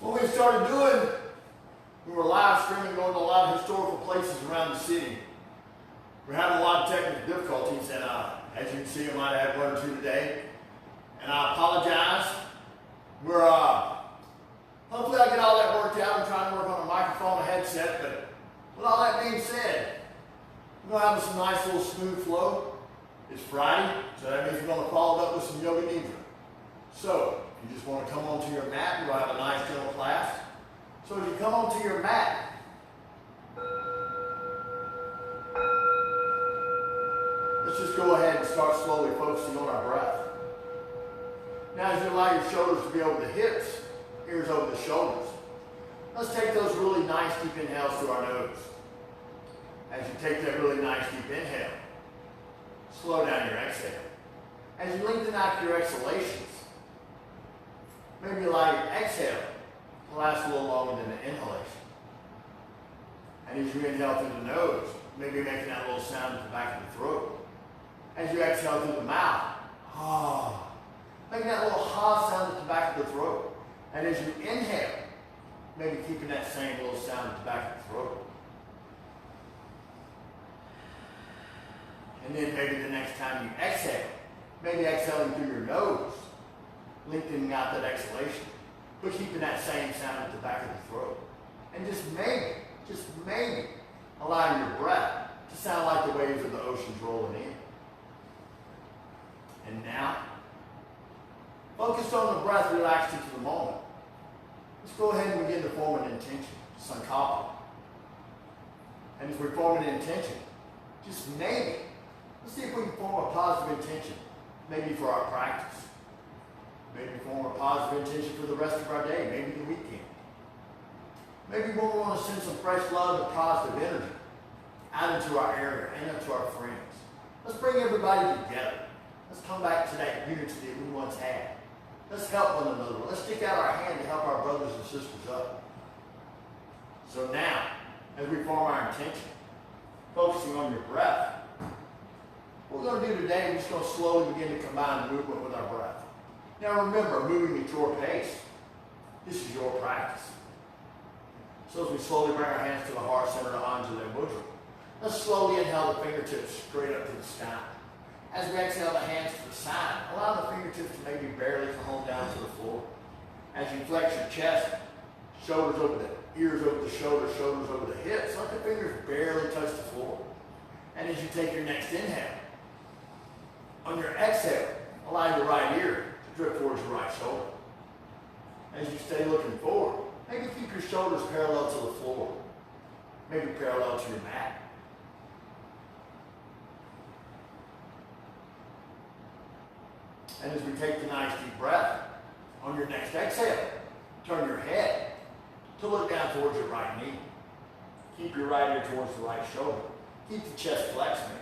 What we started doing, we were live streaming, going to a lot of historical places around the city. We're having a lot of technical difficulties, and as you can see, I might have one or two today. And I apologize. We're hopefully I get all that worked out. I'm trying to work on a microphone, a headset, but with all that being said, we're gonna have some nice little smooth flow. It's Friday, so that means we're gonna follow it up with some yoga nidra. So, you just want to come onto your mat. We're going to have a nice gentle class. So as you come onto your mat, let's just go ahead and start slowly focusing on our breath. Now as you allow your shoulders to be over the hips, ears over the shoulders, let's take those really nice deep inhales through our nose. As you take that really nice deep inhale, slow down your exhale. As you lengthen out your exhalations, maybe allow your exhale to last a little longer than the inhalation. And as you inhale through the nose, maybe making that little sound at the back of the throat. As you exhale through the mouth, making that little ha sound at the back of the throat. And as you inhale, maybe keeping that same little sound at the back of the throat. And then maybe the next time you exhale, maybe exhaling through your nose, lengthening out that exhalation, but keeping that same sound at the back of the throat. And just maybe, allowing your breath to sound like the waves of the oceans rolling in. And now, focused on the breath, relaxed into the moment. Let's go ahead and begin to form an intention, sankalpa. And as we form an intention, just maybe, let's see if we can form a positive intention, maybe for our practice. Maybe form a positive intention for the rest of our day, maybe the weekend. Maybe we want to send some fresh love and positive energy out into our area and into our friends. Let's bring everybody together. Let's come back to that unity that we once had. Let's help one another. Let's stick out our hand to help our brothers and sisters up. So now, as we form our intention, focusing on your breath, what we're going to do today, we're just going to slowly begin to combine movement with our breath. Now remember, moving at your pace. This is your practice. So as we slowly bring our hands to the heart center to Anjali Mudra, let's slowly inhale the fingertips straight up to the sky. As we exhale the hands to the side, allow the fingertips to maybe barely come down to the floor. As you flex your chest, shoulders over the ears over the shoulders, shoulders over the hips, let the fingers barely touch the floor. And as you take your next inhale, on your exhale, allow your right ear drip towards your right shoulder. As you stay looking forward, maybe keep your shoulders parallel to the floor, maybe parallel to your mat. And as we take the nice deep breath, on your next exhale, turn your head to look down towards your right knee. Keep your right ear towards the right shoulder. Keep the chest flexed, maybe.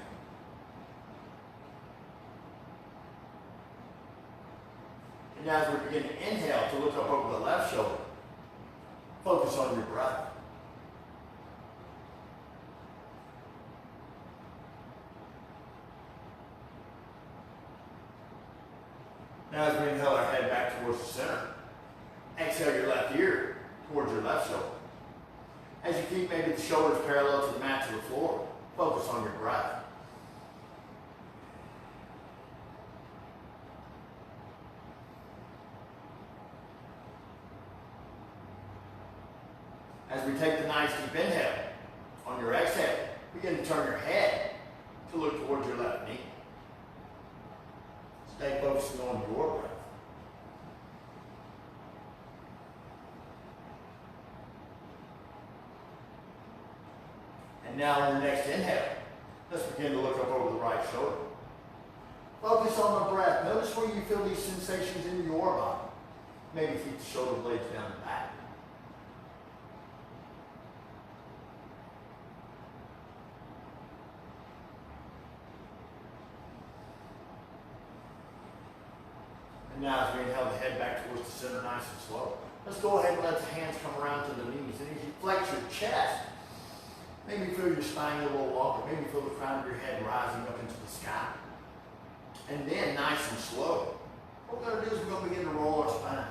And now as we begin to inhale, to look up over the left shoulder, focus on your breath. Now as we inhale our head back towards the center, exhale your left ear towards your left shoulder. As you keep maybe the shoulders parallel to the mat, to the floor, focus on your breath. As we take the nice deep inhale, on your exhale, begin to turn your head to look towards your left knee. Stay focusing on your breath. And now on your next inhale, let's begin to look up over the right shoulder. Focus on the breath. Notice where you feel these sensations in your body. Maybe keep the shoulder blades down the back. And now as we inhale the head back towards the center, nice and slow. Let's go ahead and let the hands come around to the knees. And as you flex your chest, maybe feel your spine a little longer. Maybe feel the crown of your head rising up into the sky. And then, nice and slow, what we're going to do is we're going to begin to roll our spine.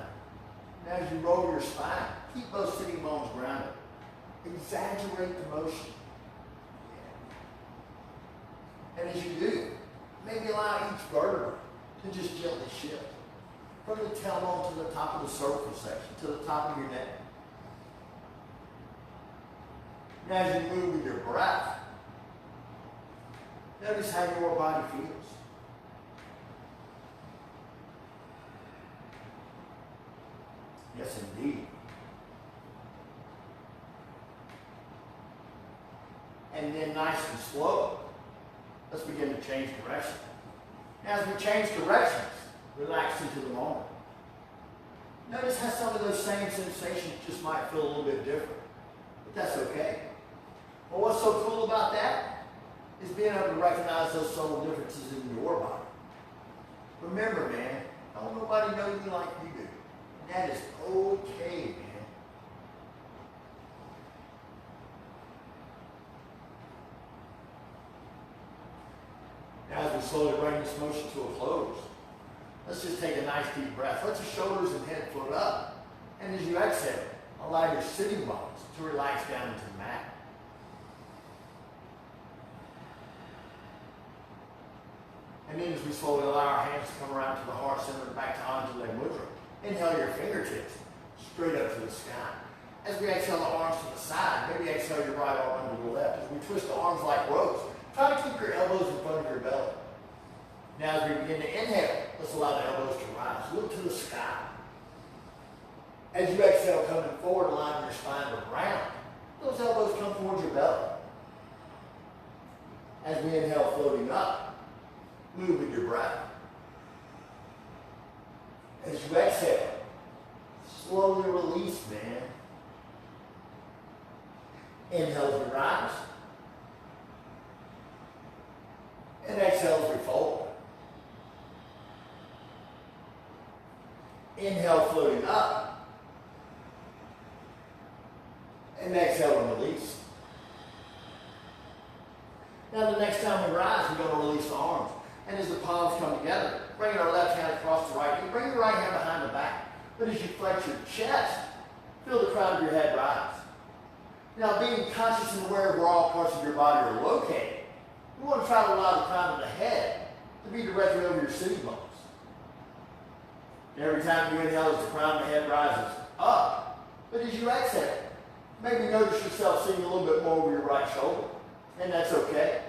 And as you roll your spine, keep those sitting bones grounded. Exaggerate the motion. And as you do, maybe allow each vertebra to just gently shift from the tailbone to the top of the cervical section, to the top of your neck. And as you move with your breath, notice how your body feels. Yes, indeed. And then nice and slow, let's begin to change direction. Now, as we change directions, relax into the moment. Notice how some of those same sensations just might feel a little bit different, but that's okay. Well, what's so cool about that is being able to recognize those subtle differences in your body. Remember, man, don't nobody know you like you do. And that is okay, man. Now, as we slowly bring this motion to a close, let's just take a nice deep breath. Let your shoulders and head float up. And as you exhale, allow your sitting bones to relax down into the mat. And then as we slowly allow our hands to come around to the heart center and back to Anjali Mudra. Inhale your fingertips straight up to the sky. As we exhale the arms to the side, maybe exhale your right arm under the left. As we twist the arms like ropes, try to keep your elbows in front of your belly. Now as we begin to inhale, let's allow the elbows to rise. Look to the sky. As you exhale, coming forward, allowing your spine to round. Those elbows come towards your belly. As we inhale, floating up, move with your breath. As you exhale, slowly release, man. Inhale as we rise. And exhale as we fold. Inhale, floating up. And exhale and release. Now the next time we rise, we're going to release the arms. And as the palms come together, bring our left hand across the right. You bring your right hand behind the back. But as you flex your chest, feel the crown of your head rise. Now being conscious and aware of where all parts of your body are located, we want to try to allow the crown of the head to be directly over your sitting bones. And every time you inhale, as the crown of the head rises up. But as you exhale, maybe notice yourself sitting a little bit more over your right shoulder. And that's okay.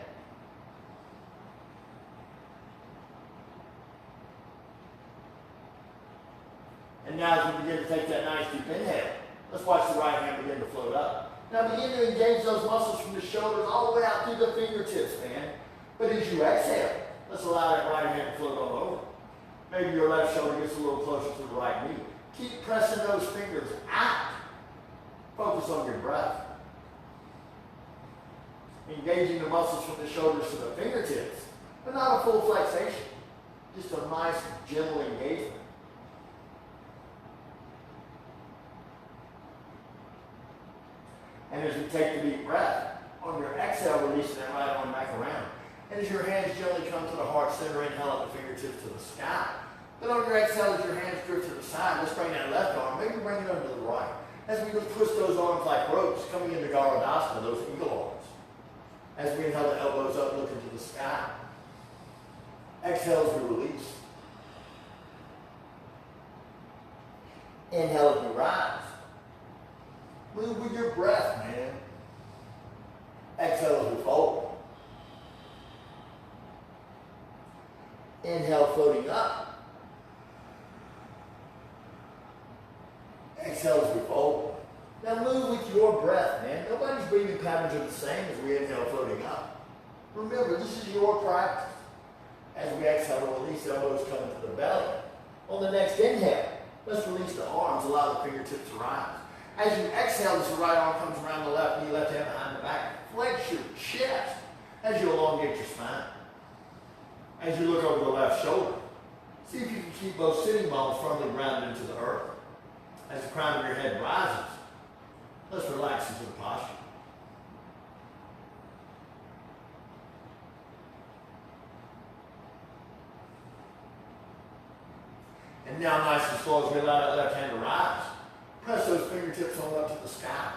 And now as we begin to take that nice deep inhale, let's watch the right hand begin to float up. Now begin to engage those muscles from the shoulders all the way out through the fingertips, man. But as you exhale, let's allow that right hand to float on over. Maybe your left shoulder gets a little closer to the right knee. Keep pressing those fingers out. Focus on your breath. Engaging the muscles from the shoulders to the fingertips, but not a full flexation. Just a nice, gentle engagement. And as you take the deep breath, on your exhale, releasing that right arm back around. And as your hands gently come to the heart center, inhale at the fingertips to the sky. But on your exhale, as your hands drift to the side, let's bring that left arm, maybe bring it under the right. As we twist those arms like ropes, coming into Garudasana, those eagle arms. As we inhale the elbows up, looking to the sky. Exhale as we release. Inhale as we rise. Move with your breath, man. Exhale as we fold. Inhale, floating up. Exhale as we fold. Now move with your breath, man. Nobody's breathing patterns are the same as we inhale, floating up. Remember, this is your practice. As we exhale, release elbows coming to the belly. On the next inhale, let's release the arms, allow the fingertips to rise. As you exhale, as the right arm comes around the left knee, left hand behind the back, flex your chest as you elongate your spine. As you look over the left shoulder, see if you can keep both sitting bones firmly grounded into the earth. As the crown of your head rises, let's relax into the posture. And now nice and slow as we allow that left hand to rise. Press those fingertips on up to the sky.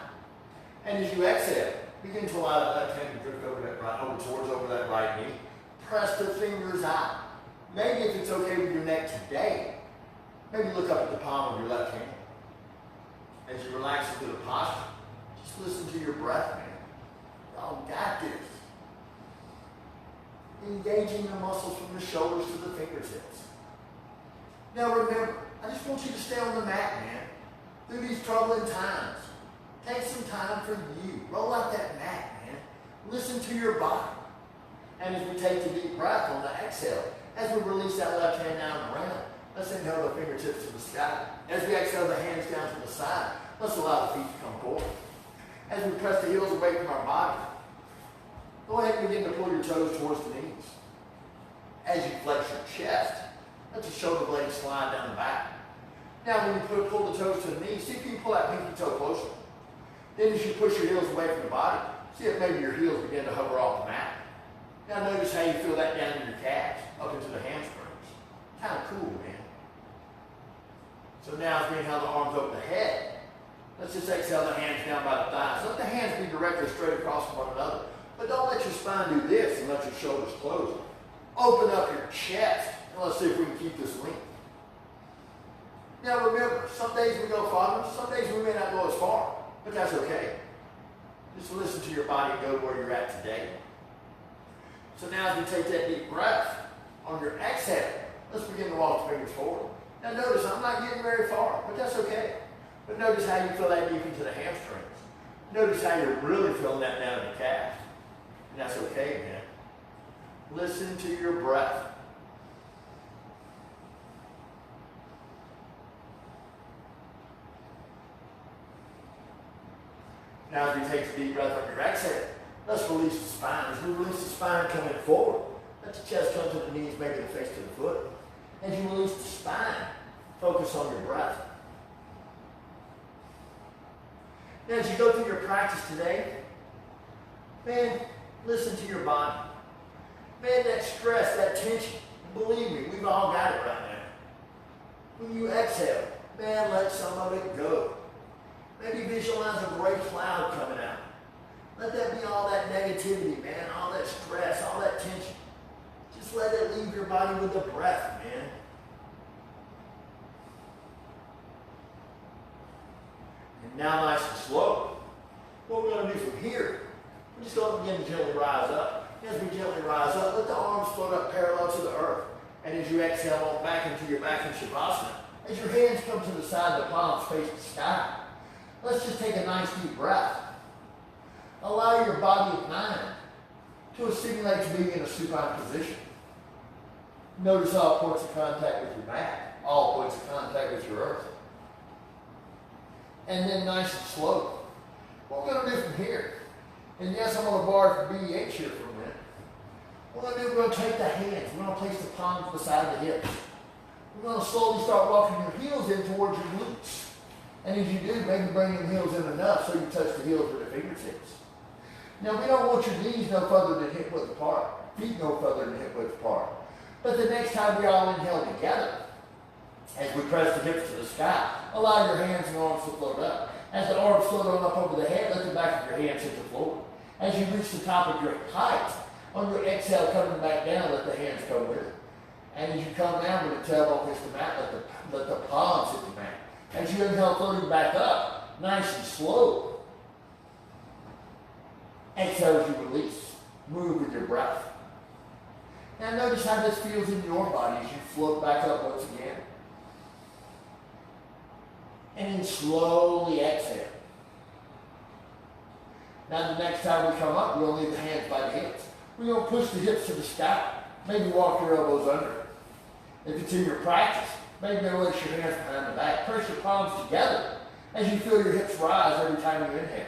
And as you exhale, begin to allow that left hand to drift over that right, over that right knee. Press the fingers out. Maybe if it's okay with your neck today, maybe look up at the palm of your left hand. As you relax into the posture, just listen to your breath, man. Y'all got this. Engaging the muscles from the shoulders to the fingertips. Now remember, I just want you to stay on the mat, man. Through these troubling times. Take some time for you. Roll out that mat, man. Listen to your body. And as we take the deep breath on the exhale, as we release that left hand down and around, let's inhale the fingertips to the sky. As we exhale the hands down to the side, let's allow the feet to come forward. As we press the heels away from our body, go ahead and begin to pull your toes towards the knees. As you flex your chest, let your shoulder blades slide down the back. Now when you pull the toes to the knees, see if you can pull that pinky toe closer. Then as you push your heels away from the body, see if maybe your heels begin to hover off the mat. Now notice how you feel that down in your calves, up into the hamstrings. Kind of cool, man. So now as we inhale the arms over the head, let's just exhale the hands down by the thighs. Let the hands be directly straight across from one another. But don't let your spine do this and let your shoulders close. Open up your chest, and let's see if we can keep this length. Now remember, some days we go farther, some days we may not go as far, but that's okay. Just listen to your body and go to where you're at today. So now as we take that deep breath, on your exhale, let's begin to walk the fingers forward. Now notice, I'm not getting very far, but that's okay. But notice how you feel that deep into the hamstrings. Notice how you're really feeling that down in the calf. And that's okay, man. Listen to your breath. Now as we take a deep breath on your exhale, let's release the spine. As we release the spine coming forward, let the chest come to the knees, maybe the face to the foot. As you release the spine, focus on your breath. Now as you go through your practice today, man, listen to your body. Man, that stress, that tension, believe me, we've all got it right now. When you exhale, man, let some of it go. Maybe visualize a gray cloud coming out. Let that be all that negativity, man, all that stress, all that tension. Just let it leave your body with the breath, man. And now nice and slow. What we're going to do from here, we're just going to begin to gently rise up. As we gently rise up, let the arms float up parallel to the earth. And as you exhale on back into your back in Shavasana, as your hands come to the side, the palms face the sky. Let's just take a nice deep breath. Allow your body and mind to simulate to being in a supine position. Notice all points of contact with your mat, all points of contact with your earth. And then nice and slow. What we're going to do from here, and yes, I'm going to bar for BH here for a minute. What we're going to do, we're going to take the hands, we're going to place the palms beside the hips. We're going to slowly start walking your heels in towards your glutes. And as you do, maybe bring your heels in enough so you touch the heels with the fingertips. Now, we don't want your knees no further than hip width apart, feet no further than hip width apart. But the next time we all inhale together, as we press the hips to the sky, allow your hands and arms to float up. As the arms float on up over the head, let the back of your hands hit the floor. As you reach the top of your height, on your exhale coming back down, let the hands come with it. And as you come down with the tailbone hits the mat, let the palms hit the mat. As you inhale, floating back up, nice and slow. Exhale as you release. Move with your breath. Now notice how this feels in your body as you float back up once again. And then slowly exhale. Now the next time we come up, we'll leave the hands by the hips. We're going to push the hips to the sky. Maybe walk your elbows under. If it's in your practice, maybe release your hands behind the back. Press your palms together as you feel your hips rise every time you inhale.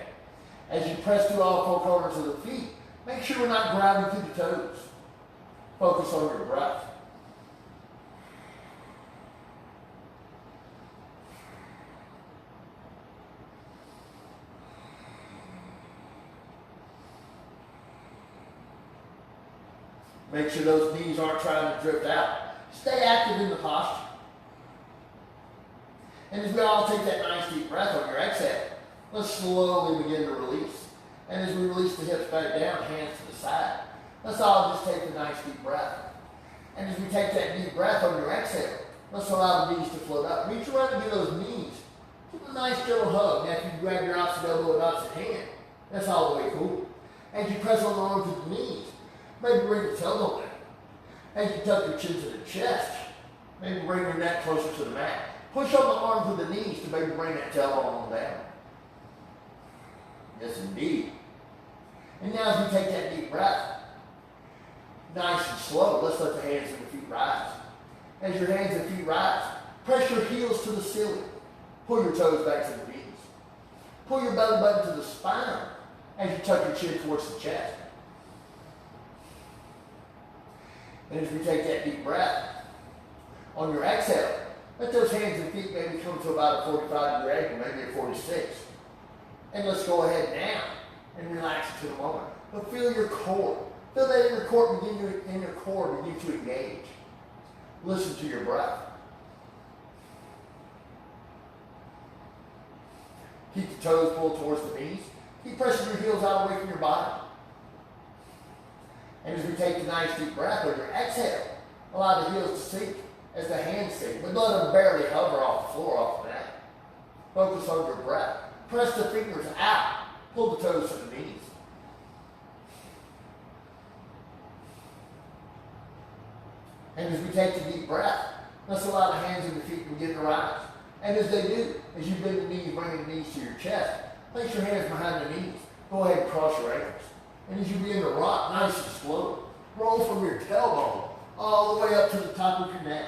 As you press through all four corners of the feet, make sure we're not grounding through the toes. Focus on your breath. Make sure those knees aren't trying to drift out. Stay active in the posture. And as we all take that nice deep breath on your exhale, let's slowly begin to release. And as we release the hips back down, hands to the side, let's all just take a nice deep breath. And as we take that deep breath on your exhale, let's allow the knees to float up. Reach around and give those knees. Give a nice gentle hug. Now if you grab your opposite elbow and opposite hand, that's all the way cool. As you press on the arms with the knees, maybe bring the tailbone down. As you tuck your chin to the chest, maybe bring your neck closer to the mat. Push on the arms with the knees to maybe bring that tailbone on down. Yes, indeed. And now as we take that deep breath, nice and slow, let's let the hands and the feet rise. As your hands and feet rise, press your heels to the ceiling. Pull your toes back to the knees. Pull your belly button to the spine as you tuck your chin towards the chest. And as we take that deep breath, on your exhale, let those hands and feet maybe come to about a 45-degree angle, maybe a 46. And let's go ahead now and relax into the moment. But feel your core. Feel that inner core begin to engage. Listen to your breath. Keep the toes pulled towards the knees. Keep pressing your heels out away from your body. And as we take the nice deep breath on your exhale, allow the heels to sink as the hands sink, but let them barely hover off the floor, off the mat. Focus on your breath. Press the fingers out. Pull the toes to the knees. And as we take the deep breath, let's allow the hands and the feet to begin to rise. And as they do, as you bend the knees, bring the knees to your chest, place your hands behind the knees. Go ahead and cross your ankles. And as you begin to rock nice and slow, roll from your tailbone all the way up to the top of your neck.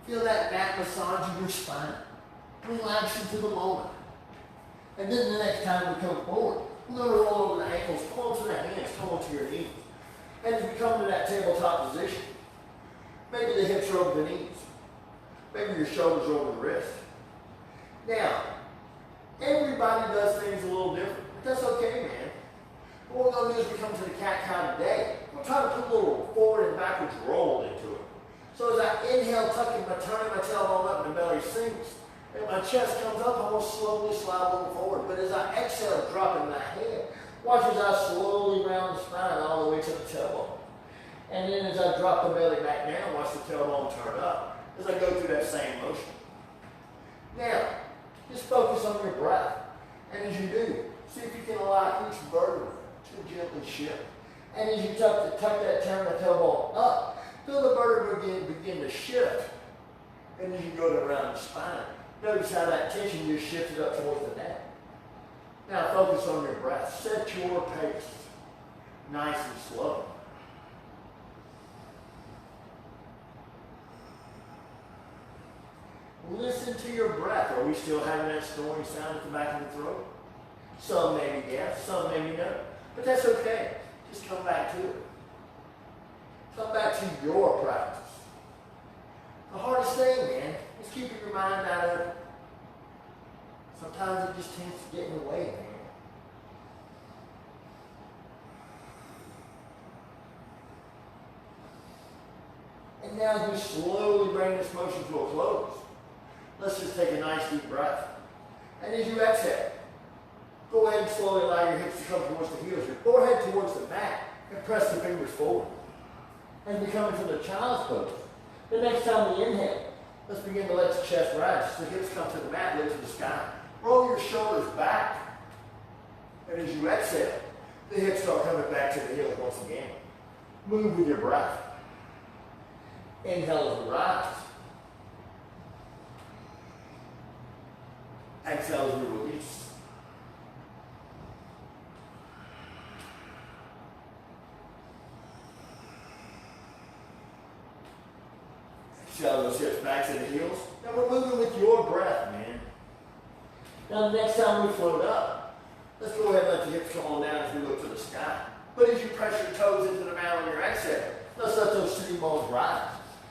Feel that back massage of your spine. Relax into the moment. And then the next time we come forward, we're going to roll over the ankles, pull to the hands, come onto your knees. And as we come to that tabletop position, maybe the hips are over the knees. Maybe your shoulders are over the wrist. Now, everybody does things a little different. But that's okay, man. What we're going to do is we come to the cat-cow today. We're trying to put a little forward and backwards roll into it. So as I inhale, turning my tailbone up and the belly sinks, and my chest comes up, I'm going to slowly slide a little forward. But as I exhale, dropping my head, watch as I slowly round the spine all the way to the tailbone. And then as I drop the belly back down, watch the tailbone turn up as I go through that same motion. Now, just focus on your breath. And as you do, see if you can allow each vertebra to gently shift. And as you turn the tailbone up, feel the vertebra begin to shift. And as you go around the spine, notice how that tension just shifted up towards the neck. Now focus on your breath. Set your pace. Nice and slow. Listen to your breath. Are we still having that snoring sound at the back of the throat? Some maybe yes, some maybe no. But that's okay. Just come back to it. Come back to your practice. The hardest thing, man, is keeping your mind out of it. Sometimes it just tends to get in the way, man. And now as we slowly bring this motion to a close, let's just take a nice deep breath. And as you exhale, go ahead and slowly allow your hips to come towards the heels, your forehead towards the mat, and press the fingers forward. As we come into the child's pose, the next time we inhale, let's begin to let the chest rise. The hips come to the mat, lift to the sky. Roll your shoulders back. And as you exhale, the hips start coming back to the heels once again. Move with your breath. Inhale as we rise. Exhale as we release. Exhale those hips back to the heels. Now we're moving with your breath, man. Now the next time we float up, let's go ahead and let the hips come on down as we look to the sky. But as you press your toes into the mat on your exhale, let's let those sitting bones rise.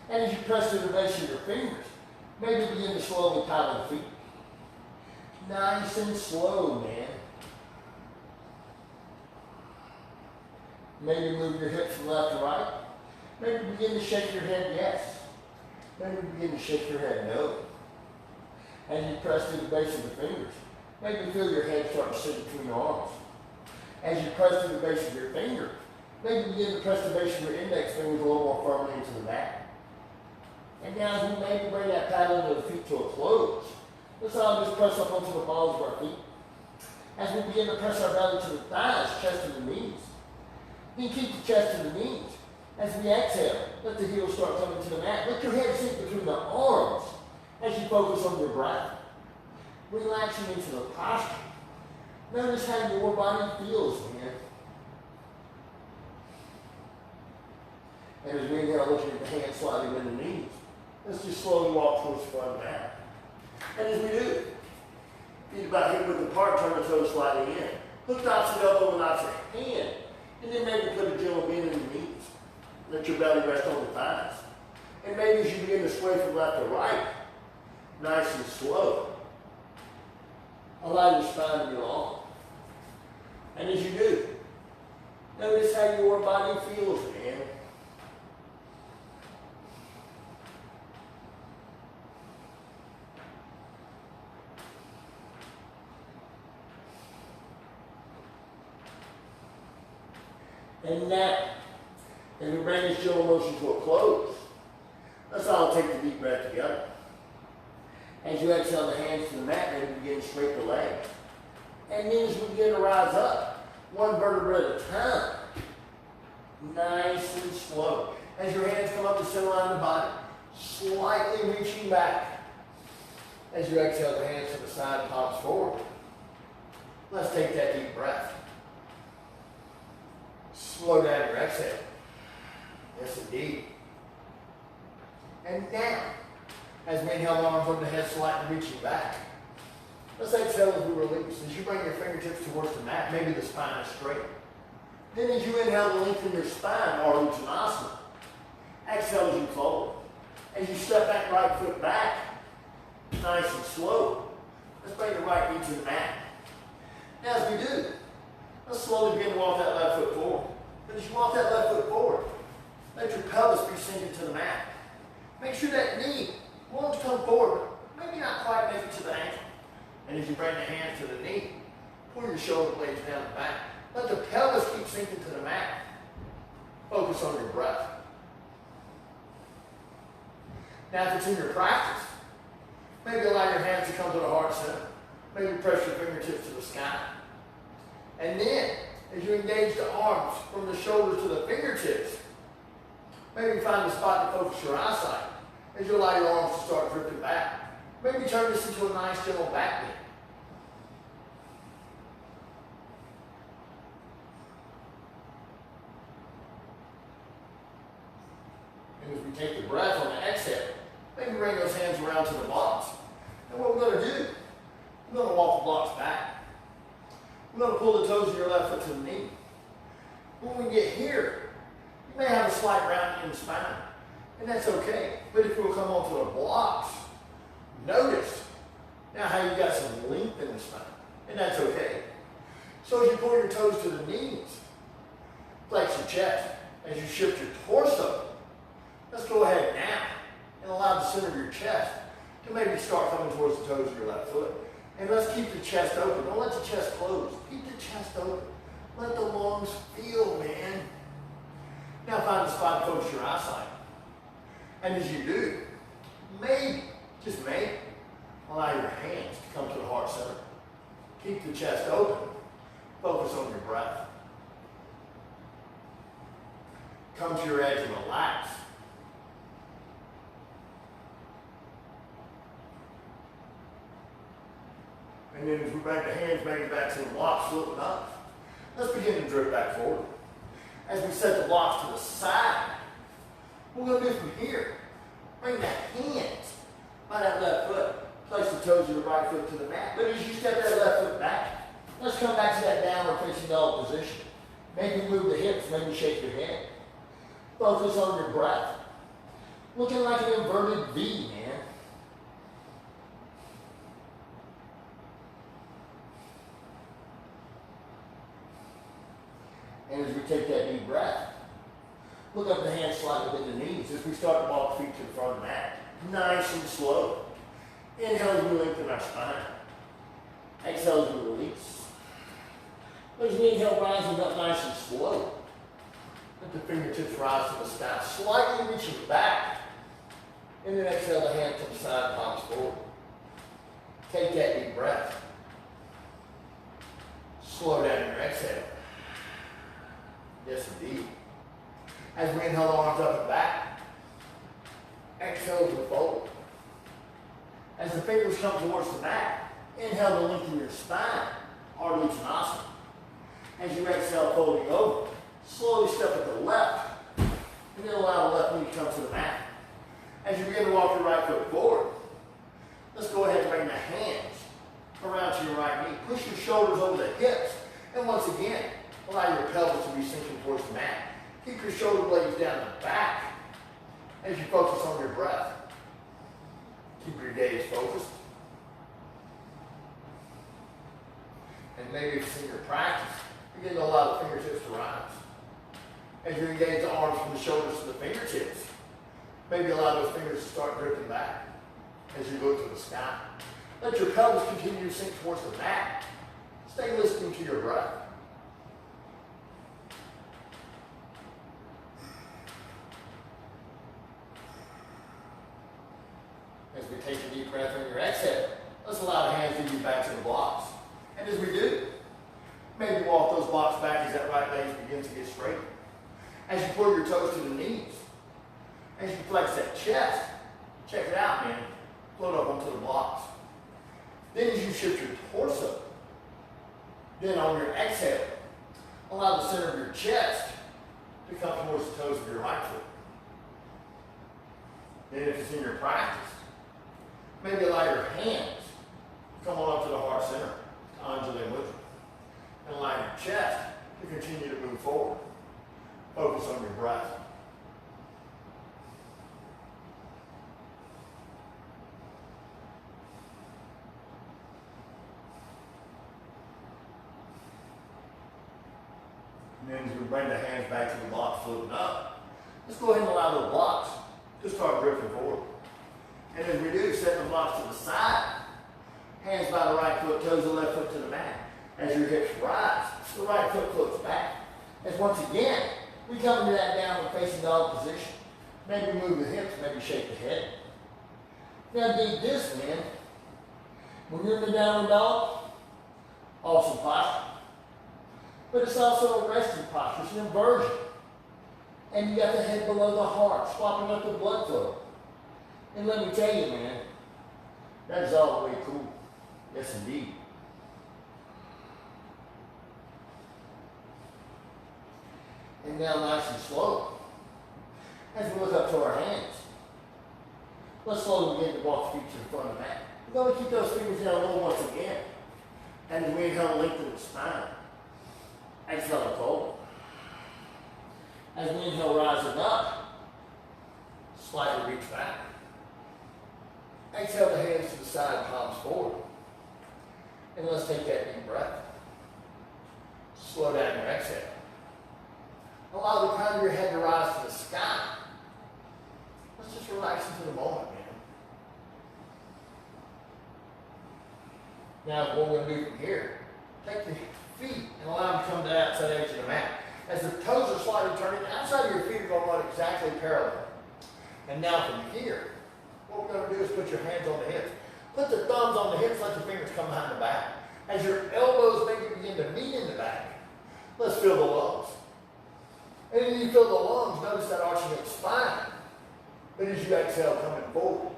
And as you press to the base of your fingers, maybe begin to slowly paddle the feet. Nice and slow, man. Maybe move your hips from left to right. Maybe begin to shake your head yes. Maybe begin to shake your head no. As you press to the base of the fingers, maybe feel your head start to sink between your arms. As you press to the base of your finger, maybe begin to press the base of your index fingers a little more firmly into the mat. And now as we maybe bring that paddle into the feet to a close, let's all just press up onto the balls of our feet. As we begin to press our belly to the thighs, chest to the knees. Then keep the chest to the knees. As we exhale, let the heels start coming to the mat. Let your head sink between the arms as you focus on your breath. Relaxing into the posture. Notice how your body feels, man. And as we inhale, looking at the hands sliding in the knees. Let's just slowly walk towards the front of the mat. And as we do, feet about hip width apart, turn the toes slightly in. Hook the opposite elbow and opposite hand. And then maybe put a gentle bend in the knees. Let your belly rest on the thighs. And maybe as you begin to sway from left to right, nice and slow, allow your spine to be long. And as you do, notice how your body feels, man. And now, as we bring this gentle motion to a close, let's all take the deep breath together. As you exhale the hands to the mat, maybe begin to straighten the legs. And then as we begin to rise up, one vertebra at a time, nice and slow. As your hands come up the center line of the body, slightly reaching back. As you exhale the hands to the side, palms forward. Let's take that deep breath. Slow down your exhale. Yes, indeed. And now, as we inhale, the arms over the head, slightly reaching back. Let's exhale as we release. As you bring your fingertips towards the mat, maybe the spine is straight. Then as you inhale to lengthen your spine, or Uttanasana. Exhale as you fold. As you step that right foot back, nice and slow. Let's bring the right knee to the mat. Now as we do, let's slowly begin to walk that left foot forward. But as you walk that left foot forward, let your pelvis be sinking to the mat. Make sure that knee won't come forward, maybe not quite make it to the ankle. And as you bring the hands to the knee, pull your shoulder blades down the back. Let the pelvis keep sinking to the mat. Focus on your breath. Now if it's in your practice, maybe allow your hands to come to the heart center. Maybe press your fingertips to the sky. And then, as you engage the arms from the shoulders to the fingertips, maybe find a spot to focus your eyesight. As you allow your arms to start drifting back. Maybe turn this into a nice gentle back bend. And as we take the breath on the exhale, maybe bring those hands around to the blocks. And what we're going to do, we're going to walk the blocks back. We're going to pull the toes of your left foot to the knee. When we get here, you may have a slight rounding in the spine. And that's okay. But if we'll come onto the blocks, notice now how you got some length in the spine. And that's okay. So as you pull your toes to the knees, flex your chest. As you shift your torso, let's go ahead now and allow the center of your chest to maybe start coming towards the toes of your left foot. And let's keep the chest open. Don't let the chest close. Keep the chest open. Let the lungs feel, man. Now find a spot to focus your eyesight. And as you do, maybe, just maybe, allow your hands to come to the heart center. Keep the chest open. Focus on your breath. Come to your edge and relax. And then as we bring the hands maybe back to the blocks, looking up, let's begin to drift back forward. As we set the blocks to the side, what we're going to do from here, bring the hands by that left foot. Place the toes of your right foot to the mat. But as you step that left foot back, let's come back to that downward facing dog position. Maybe move the hips, maybe shake your head. Focus on your breath. Looking like an inverted V, man. And as we take that deep breath, look up the hands slightly with the knees as we start to walk feet to the front of the mat. Nice and slow. Inhale as we lengthen our spine. Exhale as we release. As we inhale, rising up nice and slow. Let the fingertips rise to the sky, slightly reaching back. And then exhale the hand to the side, palms forward. Take that deep breath. Slow down your exhale. Yes, indeed. As we inhale, the arms up and back. Exhale as we fold. As the fingers come towards the mat, inhale to lengthen your spine, Ardha Uttanasana. As you exhale, folding over, slowly step at the left, and then allow the left knee to come to the mat. As you begin to walk your right foot forward, let's go ahead and bring the hands around to your right knee. Push your shoulders over the hips, and once again, allow your pelvis to be sinking towards the mat. Keep your shoulder blades down the back as you focus on your breath. Keep your gaze focused. And maybe if it's in your practice, begin to allow the fingertips to rise. As you engage the arms from the shoulders to the fingertips, maybe allow those fingers to start drifting back as you look to the sky. Let your pelvis continue to sink towards the mat. Stay listening to your breath. As we take a deep breath on your exhale, let's allow the hands to move back to the blocks. And as we do, maybe walk those blocks back as that right leg begins to get straight. As you pull your toes to the knees, as you flex that chest, check it out, man. Float up onto the blocks. Then as you shift your torso, then on your exhale, allow the center of your chest to come towards the toes of your right foot. Then if it's in your practice, maybe allow your hands to come on up to the heart center, to Anjali Mudra, and allow your chest to continue to move forward. Focus on your breath. And then as we bring the hands back to the blocks floating up, let's go ahead and allow the blocks to start drifting forward. And as we do, set the blocks to the side. Hands by the right foot, toes the left foot to the mat. As your hips rise, the right foot floats back. As once again, we come into that downward facing dog position. Maybe move the hips, maybe shake the head. Now dig this, man. When you're in the downward dog, awesome posture. But it's also a resting posture, it's an inversion. And you got the head below the heart, swapping up the blood flow. And let me tell you, man, that is all the way cool. Yes, indeed. And now nice and slow, as we look up to our hands, let's slowly begin to walk feet to the front of the mat. We're going to keep those fingers down low once again. And as we inhale, lengthen the spine. Exhale and fold. As we inhale, rising up, slightly reach back. Exhale the hands to the side, palms forward. And let's take that deep breath. Slow down your exhale. Allow the crown of your head to rise to the sky. Let's just relax into the moment, man. Now, what we're going to do from here, take your feet and allow them to come to the outside edge of the mat. As the toes are slightly turning, the outside of your feet are going to run exactly parallel. And now from here, what we're going to do is put your hands on the hips. Put the thumbs on the hips, let the fingers come behind the back. As your elbows maybe begin to meet in the back, let's feel the lungs. And then you feel the lungs, notice that arching of the spine. But as you exhale, coming forward,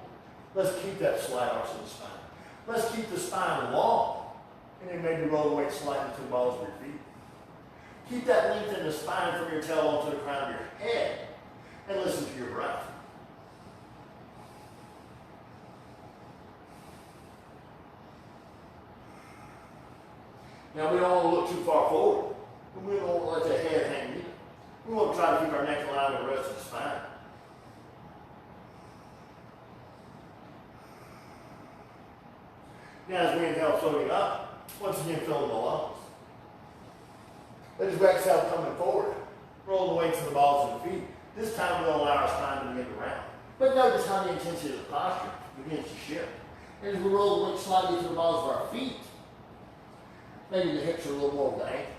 let's keep that slight arch of the spine. Let's keep the spine long. And then maybe roll the weight slightly to the balls of your feet. Keep that length in the spine from your tail onto the crown of your head. And listen to your breath. Now we don't want to look too far forward. We don't want to let the head hang either. We want to try to keep our neck aligned with the rest of the spine. Now as we inhale, floating up, once again filling the lungs. But as we exhale, coming forward, roll the weights in the balls of the feet. This time we'll allow our spine to begin to round. But notice how the intensity of the posture begins to shift. As we roll the weight slightly to the balls of our feet, maybe the hips are a little more than the ankles.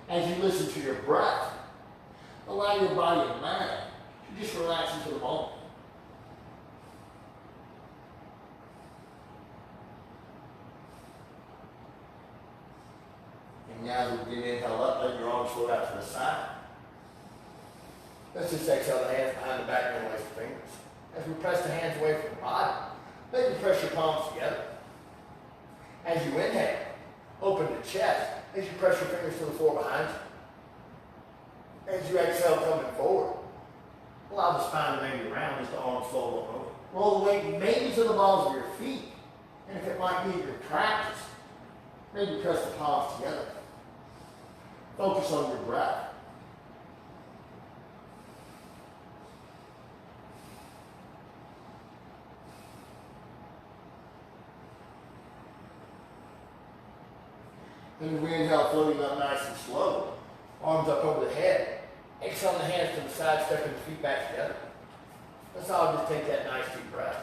As you listen to your breath, allow your body and mind to just relax into the moment. And now as we get inhale up, let your arms float out to the side. Let's just exhale the hands behind the back and release the fingers. As we press the hands away from the body, maybe press your palms together. As you inhale, open the chest. As you press your fingers to the floor behind you. As you exhale, coming forward, allow the spine to maybe round as the arms fold over. Roll the weight maybe to the balls of your feet. And if it might be your practice, maybe press the palms together. Focus on your breath. And we inhale, floating up nice and slow. Arms up over the head. Exhale the hands to the side, stepping the feet back together. Let's all just take that nice deep breath.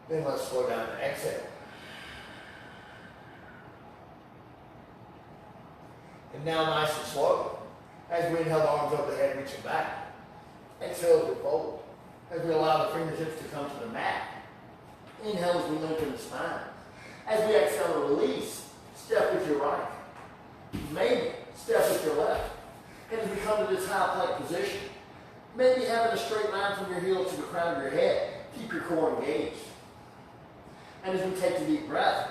Then let's slow down and exhale. And now nice and slow. As we inhale, the arms over the head, reaching back. Exhale as we fold. As we allow the fingertips to come to the mat. Inhale as we lengthen the spine. As we exhale and release, step with your right. Maybe step with your left. And as we come to this high plank position, maybe having a straight line from your heels to the crown of your head. Keep your core engaged. And as we take a deep breath,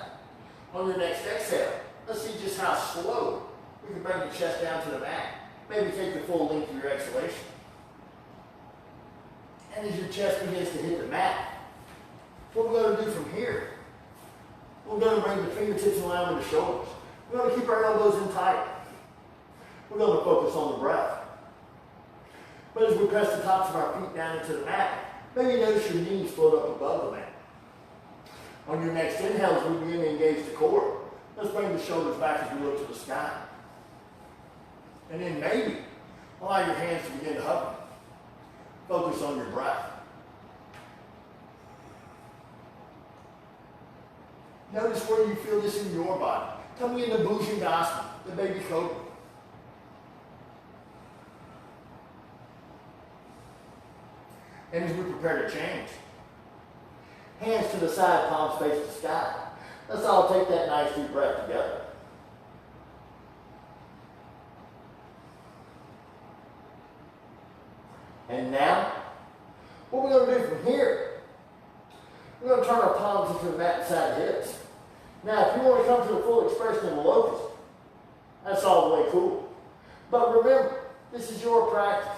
on your next exhale, let's see just how slow we can bring the chest down to the mat. Maybe take the full length of your exhalation. And as your chest begins to hit the mat, what we're going to do from here, we're going to bring the fingertips in line with the shoulders. We're going to keep our elbows in tight. We're going to focus on the breath. But as we press the tops of our feet down into the mat, maybe notice your knees float up above the mat. On your next inhale, as we begin to engage the core, let's bring the shoulders back as we look to the sky. And then maybe allow your hands to begin to hover. Focus on your breath. Notice where you feel this in your body. Coming into Bhujangasana, the baby cobra. And as we prepare to change, hands to the side, palms face the sky. Let's all take that nice deep breath together. And now, what we're going to do from here, we're going to turn our palms into the mat inside the hips. Now, if you want to come to the full expression in the locust, that's all the way cool. But remember, this is your practice.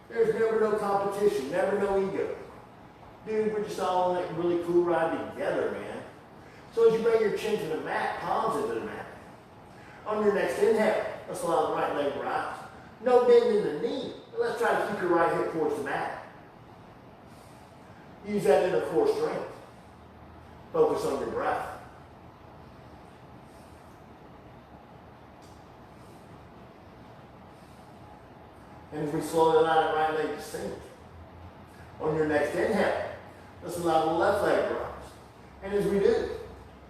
There's never no competition, never no ego. Dude, we're just all on that really cool ride together, man. So as you bring your chin to the mat, palms into the mat. On your next inhale, let's allow the right leg to rise. No bend in the knee, but let's try to keep your right hip towards the mat. Use that inner core strength. Focus on your breath. And as we slowly allow that right leg to sink. On your next inhale, let's allow the left leg to rise. And as we do,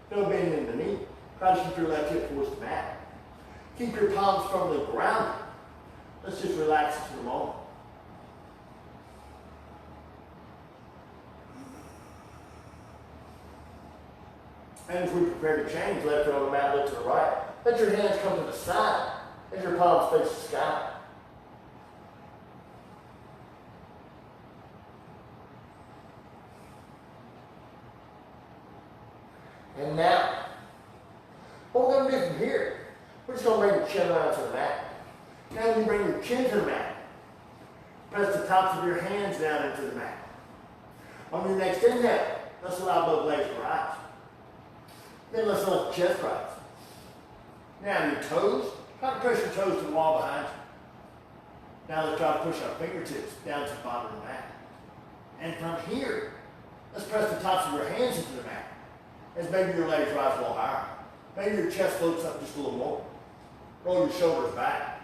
no bend in the knee. Try to keep your left hip towards the mat. Keep your palms firmly grounded. Let's just relax into the moment. And as we prepare to change, left foot on the mat, look to the right. Let your hands come to the side as your palms face the sky. And now, what we're going to do from here, we're just going to bring the chin around to the mat. Now you bring your chin to the mat. Press the tops of your hands down into the mat. On your next inhale, let's allow both legs to rise. Then let's let the chest rise. Now your toes, try to push your toes to the wall behind you. Now let's try to push our fingertips down to the bottom of the mat. And from here, let's press the tops of your hands into the mat. As maybe your legs rise a little higher. Maybe your chest floats up just a little more. Roll your shoulders back.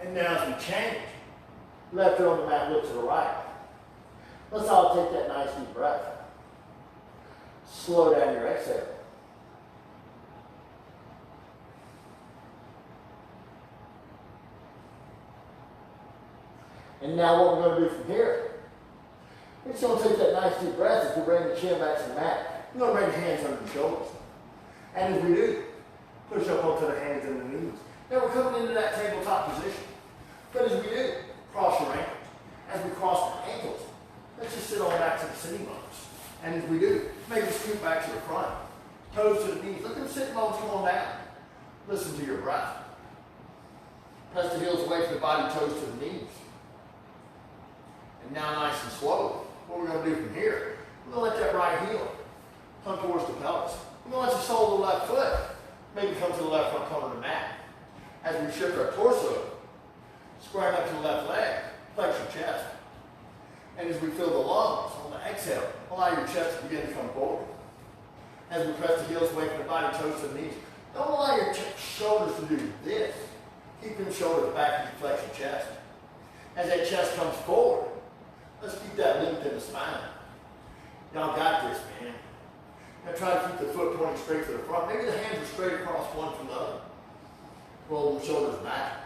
And now as we change, Left foot on the mat, look to the right. Let's all take that nice deep breath. Slow down your exhale. And now what we're going to do from here, we're just going to take that nice deep breath as we bring the chin back to the mat. We're going to bring the hands under the shoulders. And as we do, push up onto the hands and the knees. Now we're coming into that tabletop position. But as we do, cross your ankles. As we cross our ankles, let's just sit on back to the sitting bones. And as we do, maybe scoot back to the front. Toes to the knees. Let them sitting bones come on down. Listen to your breath. Press the heels away from the body, toes to the knees. And now nice and slow, what we're going to do from here, we're going to let that right heel come towards the pelvis. We're going to let the sole of the left foot maybe come to the left front corner of the mat. As we shift our torso, square up to the left leg, flex your chest. And as we feel the lungs on the exhale, allow your chest to begin to come forward. As we press the heels away from the body, toes to the knees, don't allow your shoulders to do this. Keep your shoulders back as you flex your chest. As that chest comes forward, let's keep that length in the spine. Y'all got this, man. Now try to keep the foot pointing straight to the front. Maybe the hands are straight across one from the other. Roll the shoulders back.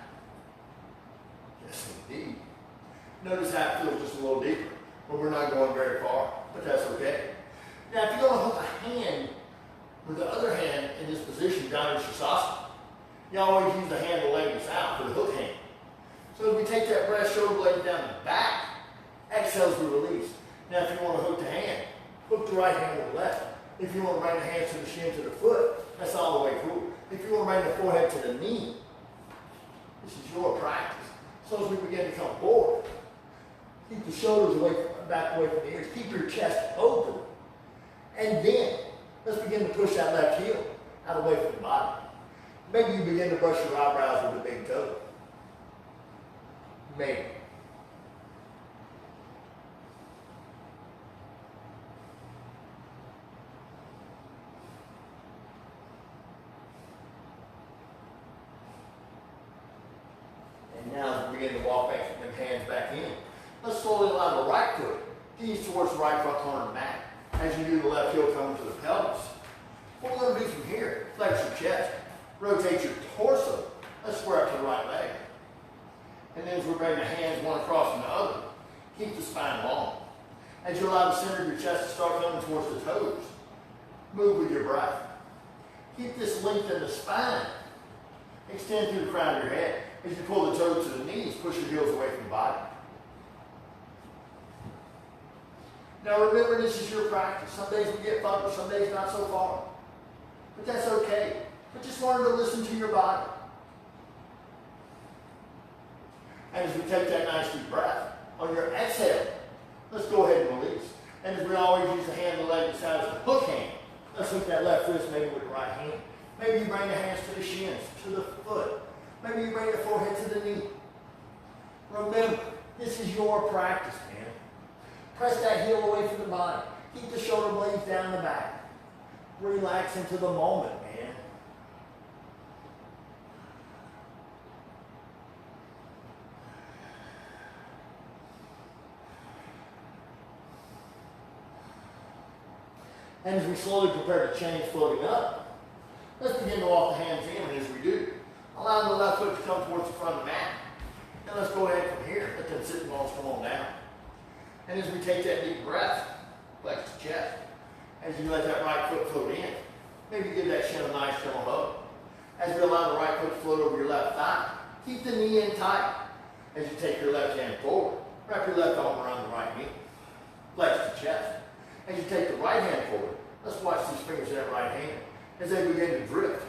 Yes, indeed. Notice how it feels just a little deeper, but we're not going very far, but that's okay. Now, if you're going to hook a hand with the other hand in this position, down in Shasasana, you always use the hand to leg this out for the hook hand. So as we take that breath, shoulder blade down the back, exhale as we release. Now, if you want to hook the hand, hook the right hand with the left. If you want to bring the hands to the shin to the foot, that's all the way through. If you want to bring the forehead to the knee, this is your practice. So as we begin to come forward, keep the shoulders back away from the ears. Keep your chest open. And then, let's begin to push that left heel out away from the body. Maybe you begin to brush your eyebrows with the big toe. Maybe. And now as we begin to walk back, them hands back in, let's slowly allow the right foot ease towards the right front corner of the mat. As you do, the left heel coming to the pelvis. What we're going to do from here, flex your chest, rotate your torso. Let's square up to the right leg. And then as we bring the hands one across from the other, keep the spine long. As you allow the center of your chest to start coming towards the toes, move with your breath. Keep this length in the spine. Extend through the crown of your head. As you pull the toes to the knees, push your heels away from the body. Now remember, this is your practice. Some days we get further, some days not so far. But that's okay. But just learn to listen to your body. And as we take that nice deep breath, on your exhale, let's go ahead and release. And as we always use the hand and the leg beside us, the hook hand, let's hook that left wrist maybe with the right hand. Maybe you bring the hands to the shins, to the foot. Maybe you bring the forehead to the knee. Remember, this is your practice, man. Press that heel away from the body. Keep the shoulder blades down the back. Relax into the moment, man. And as we slowly prepare to change floating up, let's begin to walk the hands in, and as we do, allow the left foot to come towards the front of the mat. And let's go ahead from here, let them sitting bones come on down. And as we take that deep breath, flex the chest. As you let that right foot float in, maybe give that shin a nice gentle hug. As we allow the right foot to float over your left thigh, keep the knee in tight. As you take your left hand forward, wrap your left arm around the right knee. Flex the chest. As you take the right hand forward, let's watch these fingers in that right hand as they begin to drift,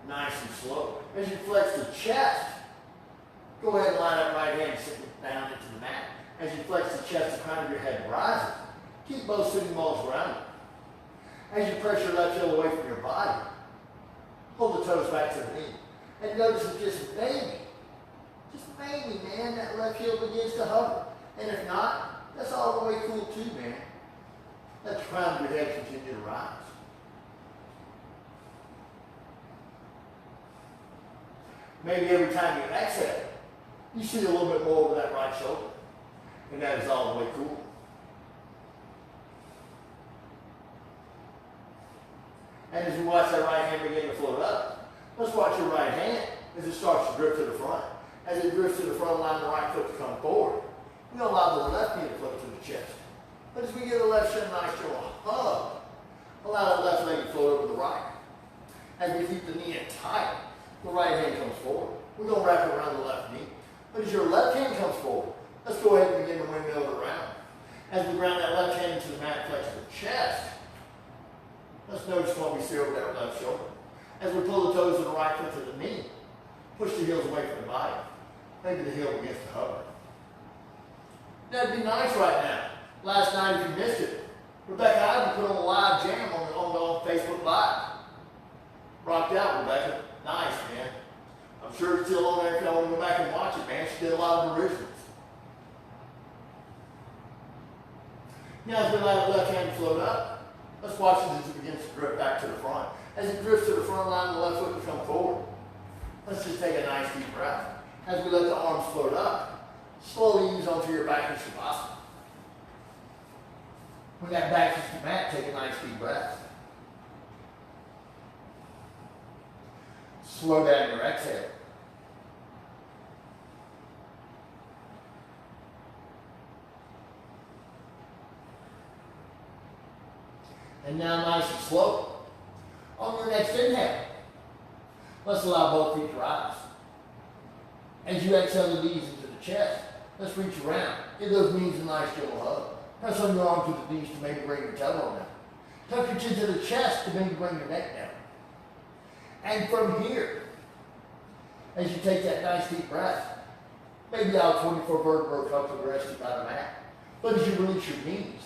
nice and slow. As you flex the chest, go ahead and line that right hand sitting down into the mat. As you flex the chest, the crown of your head rises. Keep both sitting bones rounded. As you press your left heel away from your body, pull the toes back to the knee. And notice that just maybe, man, that left heel begins to hover. And if not, that's all the way cool too, man. Let the crown of your head continue to rise. Maybe every time you exhale, You see a little bit more over that right shoulder. And that is all the way cool. And as we watch that right hand begin to float up, let's watch your right hand as it starts to drift to the front. As it drifts to the front, allow the right foot to come forward. We're going to allow the left knee to float to the chest. But as we give the left shin a nice gentle hug, allow the left leg to float over the right. As we keep the knee in tight, the right hand comes forward. We're going to wrap it around the left knee. But as your left hand comes forward, let's go ahead and begin to windmill it around. As we ground that left hand into the mat, flex the chest, let's notice what we see over that left shoulder. As we pull the toes of the right foot to the knee, push the heels away from the body. Maybe the heel begins to hover. That'd be nice right now. Last night, if you missed it, Rebecca Ivan put on a live jam on Facebook Live. Rocked out, Rebecca. Nice, man. I'm sure it's still on there if y'all want to go back and watch it, man. She did a lot of originals. Now, as we allow that left hand to float up, let's watch it as it begins to drift back to the front. As it drifts to the front line, the left foot to come forward. Let's just take a nice deep breath. As we let the arms float up, slowly ease onto your back in Shavasana. When that back hits the mat, take a nice deep breath. Slow down your exhale. And now nice and slow. On your next inhale, let's allow both feet to rise. As you exhale the knees into the chest, let's reach around. Give those knees a nice gentle hug. Press on your arm to the knees to maybe bring your tailbone down. Tuck your chin to the chest to maybe bring your neck down. And from here, as you take that nice deep breath, maybe out 24 vertebrae come to the rest of the mat. But as you release your knees,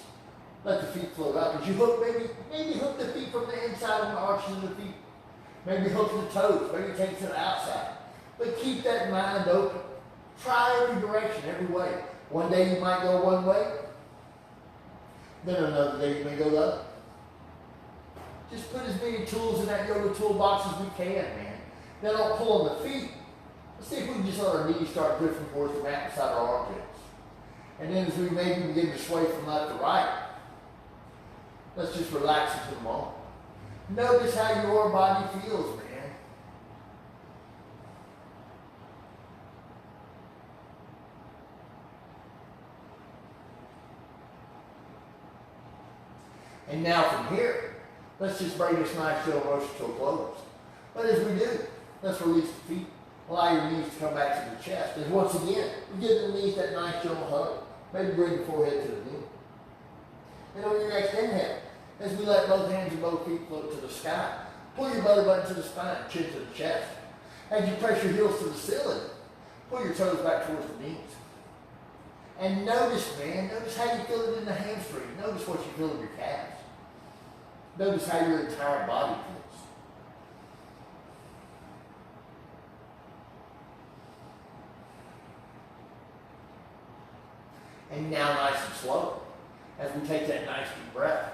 let the feet float up. As you hook, maybe hook the feet from the inside on the arches of the feet. Maybe hook the toes, maybe take it to the outside. But keep that mind open. Try every direction, every way. One day you might go one way, then another day you may go the other. Just put as many tools in that yoga toolbox as we can, man. Now don't pull on the feet. Let's see if we can just let our knees start drifting towards the mat beside our armpits. And then as we maybe begin to sway from left to right, let's just relax into the moment. Notice how your body feels, man. And now from here, let's just bring this nice gentle motion to a close. But as we do, let's release the feet. Allow your knees to come back to the chest. And once again, we give the knees that nice gentle hug. Maybe bring the forehead to the knee. And on your next inhale, as we let both hands and both feet float to the sky, pull your belly button to the spine, chin to the chest. As you press your heels to the ceiling, pull your toes back towards the knees. And notice, man, notice how you feel it in the hamstring. Notice what you feel in your calves. Notice how your entire body feels. And now nice and slow, as we take that nice deep breath,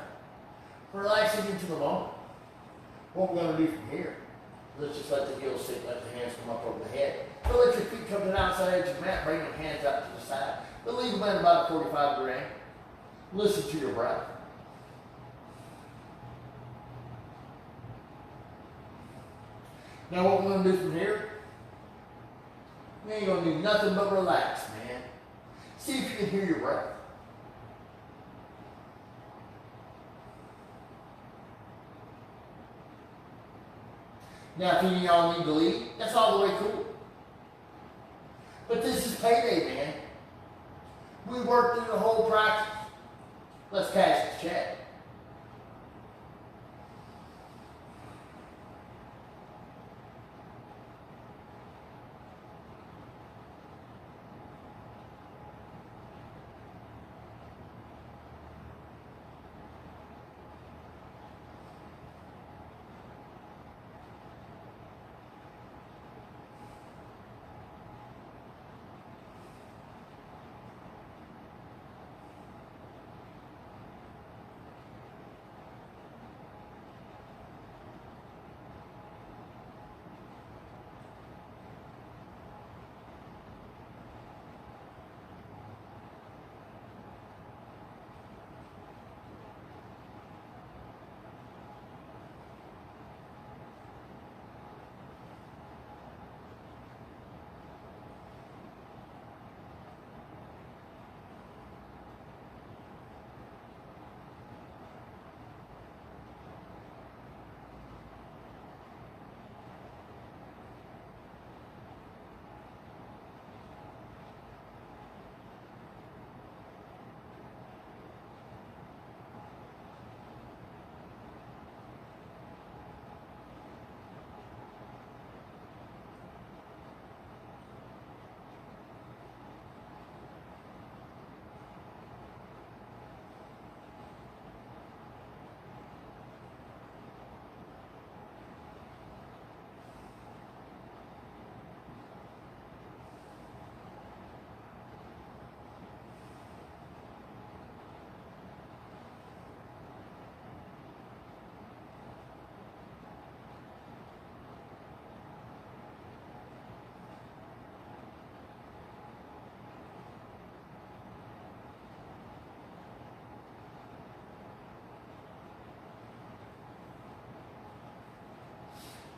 relaxing into the moment. What we're going to do from here, let's just let the heels sit, let the hands come up over the head. So let your feet come to the outside edge of the mat, bring your hands out to the side. But leave them at about a 45-degree angle. Listen to your breath. Now what we're going to do from here, we ain't going to do nothing but relax, man. See if you can hear your breath. Now if any of y'all need to leave, that's all the way cool. But this is payday, man. We worked through the whole practice. Let's cash the check.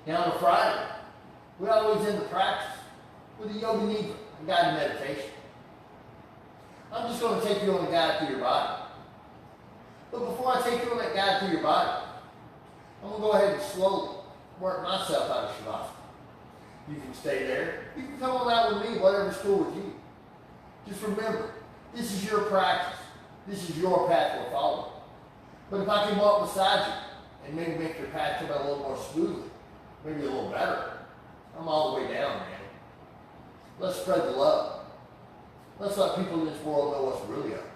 Now on a Friday, we always end the practice with a yoga nidra, a guided meditation. I'm just going to take you on a guide through your body. But before I take you on that guide through your body, I'm going to go ahead and slowly work myself out of Shavasana. You can stay there. You can come on out with me, whatever's cool with you. Just remember, this is your practice. This is your path we're following. But if I can walk beside you and maybe make your path come out a little more smoothly, maybe a little better, I'm all the way down, man. Let's spread the love. Let's let people in this world know what's really up, man.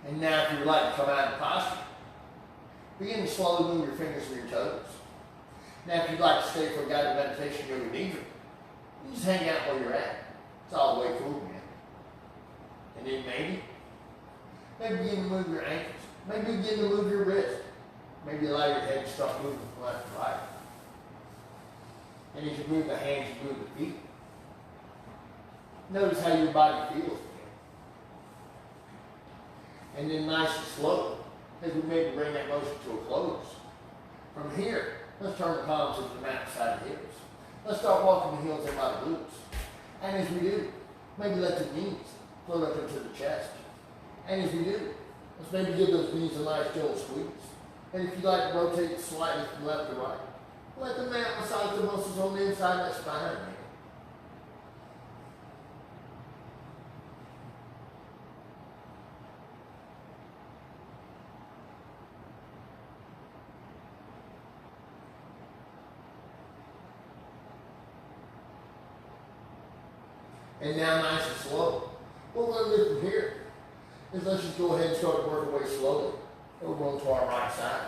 And now if you would like to come out of posture, begin to slowly move your fingers and your toes. Now if you'd like to stay for a guided meditation yoga nidra, you just hang out where you're at. It's all the way cool, man. And then maybe begin to move your ankles. Maybe begin to move your wrist. Maybe allow your head to start moving from left to right. And as you move the hands, you move the feet. Notice how your body feels. And then nice and slow, as we maybe bring that motion to a close. From here, let's turn the palms into the mat beside the hips. Let's start walking the heels in by the glutes. And as we do, maybe let the knees float up into the chest. And as we do, let's maybe give those knees a nice gentle squeeze. And if you'd like to rotate slightly from left to right, let the mat massage the muscles on the inside of that spine, man. And now nice and slow. What we're going to do from here is let's just go ahead and start to work our way slowly over onto our right side.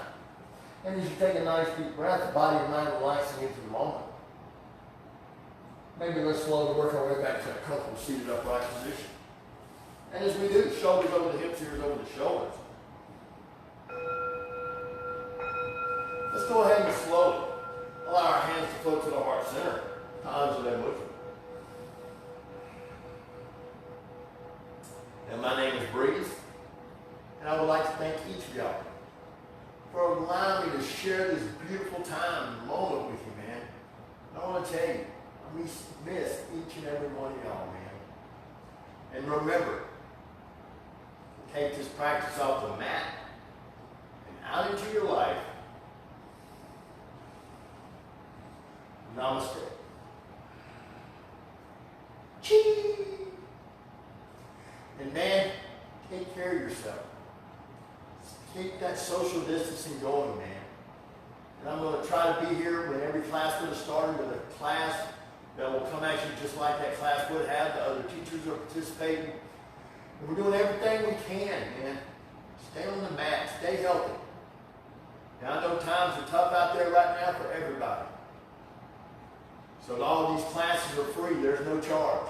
And as you take a nice deep breath, the body and mind relaxing into the moment. Maybe let's slowly work our way back to a comfortable seated upright position. And as we do, shoulders over the hips, ears over the shoulders. Let's go ahead and slowly allow our hands to float to the heart center. Palms of them with you. And my name is Breeze, and I would like to thank each of y'all for allowing me to share this beautiful time and moment with you, man. And I want to tell you, I miss each and every one of y'all, man. And remember, take this practice off the mat and out into your life. Namaste. Chee! And man, take care of yourself. Keep that social distancing going, man. And I'm going to try to be here when every class would have started with a class that will come at you just like that class would have. The other teachers are participating. And we're doing everything we can, man. Stay on the mat. Stay healthy. Now, I know times are tough out there right now for everybody. So all these classes are free. There's no charge.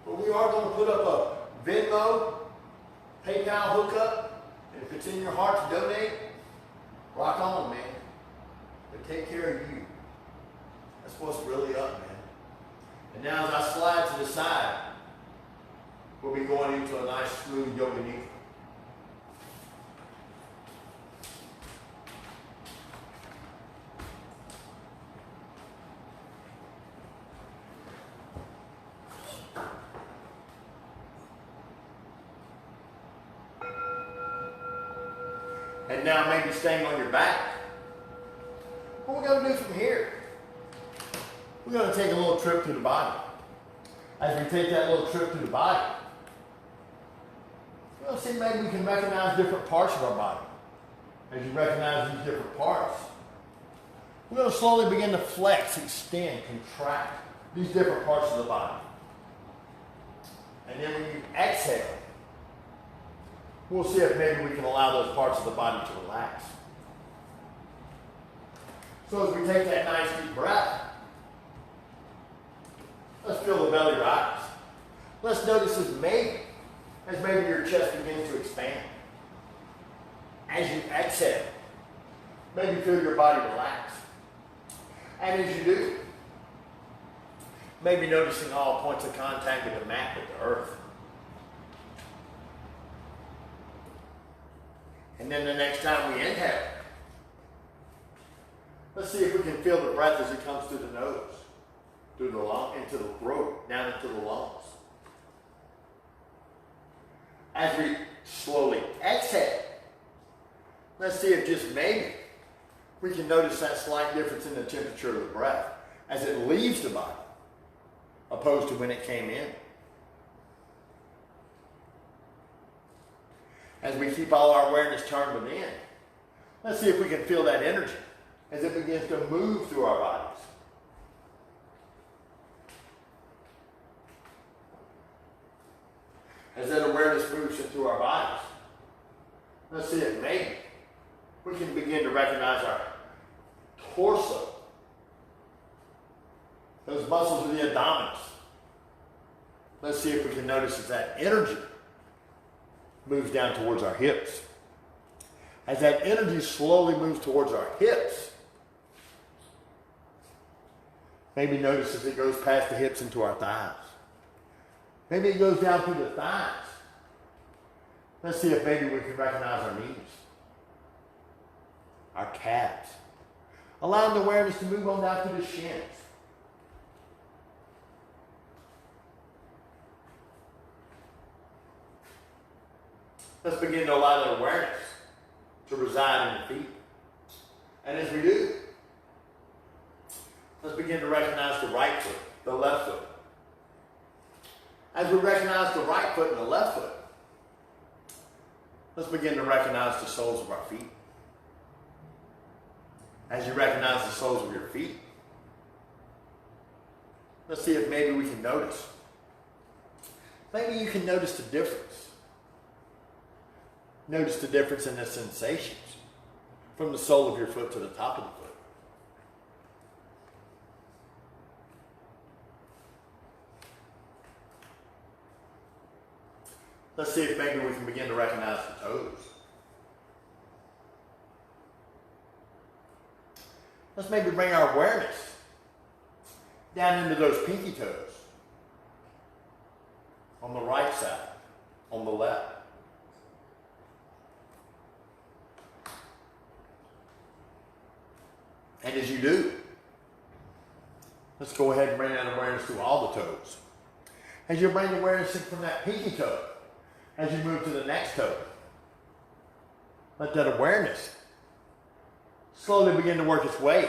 But we are going to put up a Venmo, PayPal hookup, and if it's in your heart to donate, rock on, man. But take care of you. That's what's really up, man. And now as I slide to the side, we'll be going into a nice smooth yoga nidra. And now maybe staying on your back. What we're going to do from here, we're going to take a little trip through the body. As we take that little trip through the body, we're going to see maybe we can recognize different parts of our body. As you recognize these different parts, we're going to slowly begin to flex, extend, contract these different parts of the body. And then when you exhale, we'll see if maybe we can allow those parts of the body to relax. So as we take that nice deep breath, let's feel the belly rise. Let's notice as maybe your chest begins to expand. As you exhale, maybe feel your body relax. And as you do, maybe noticing all points of contact with the mat, with the earth. And then the next time we inhale, let's see if we can feel the breath as it comes through the nose, through the lung, into the throat, down into the lungs. As we slowly exhale, let's see if just maybe we can notice that slight difference in the temperature of the breath as it leaves the body, opposed to when it came in. As we keep all our awareness turned within, let's see if we can feel that energy as it begins to move through our bodies. As that awareness moves into our bodies, let's see if maybe we can begin to recognize our torso, those muscles of the abdominals. Let's see if we can notice as that energy moves down towards our hips. As that energy slowly moves towards our hips, maybe notice as it goes past the hips into our thighs. Maybe it goes down through the thighs. Let's see if maybe we can recognize our knees, our calves. Allowing the awareness to move on down through the shins. Let's begin to allow that awareness to reside in the feet. And as we do, let's begin to recognize the right foot, the left foot. As we recognize the right foot and the left foot, let's begin to recognize the soles of our feet. As you recognize the soles of your feet, let's see if maybe we can notice. Maybe you can notice the difference. Notice the difference in the sensations from the sole of your foot to the top of the foot. Let's see if maybe we can begin to recognize the toes. Let's maybe bring our awareness down into those pinky toes. On the right side, on the left. And as you do, let's go ahead and bring that awareness to all the toes. As you bring awareness in from that pinky toe, as you move to the next toe, let that awareness slowly begin to work its way